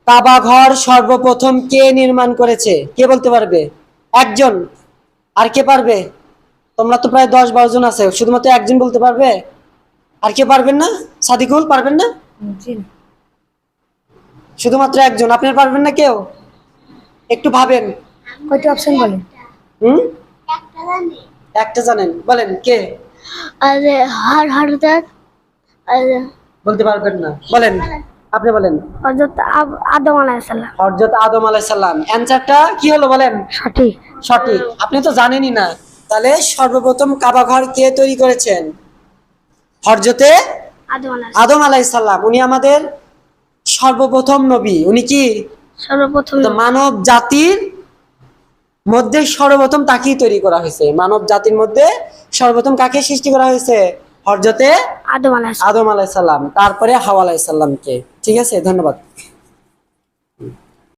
কাবা ঘর সর্বপ্রথম কে নির্মাণ করেছে? কে বলতে পারবে? একজন। আর কে পারবে? তোমরা তো প্রায় 10-12 জন আছে, শুধুমাত্র একজন বলতে পারবে? আর কে পারবেন না? সাদিকুল পারবেন না? জি। শুধুমাত্র একজন, আপনার পারবেন না কেউ? একটু ভাবেন। কয়টা অপশন বলেন? হুম, একটা জানেন, বলেন কে? আরে হরজত বলতে পারবেন না, বলেন, আপনি বলেন। হরজত আদম আলাইহিস সালাম। হযরত আদম আলাইহিস সালাম। অ্যানসারটা কি হলো বলেন? সঠিক। সঠিক। আপনি তো জানেনই না। তাহলে সর্বপ্রথম কাবা ঘর কে তৈরি করেছেন? হযরতে আদম আলাইহিস আদম আলাইহিস সালাম। উনি আমাদের সর্বপ্রথম নবী। উনি কি? সর্বপ্রথম তো মানব জাতির মধ্যে সর্বপ্রথম তাকেই তৈরি করা হয়েছে। মানব জাতির মধ্যে সর্বপ্রথম কাকে সৃষ্টি করা হয়েছে? হযরতে আদম আলাইহিস আদম আলাইহিস সালাম, তারপরে হাওয়া আলাইহিস সালামকে। ঠিক আছে, ধন্যবাদ।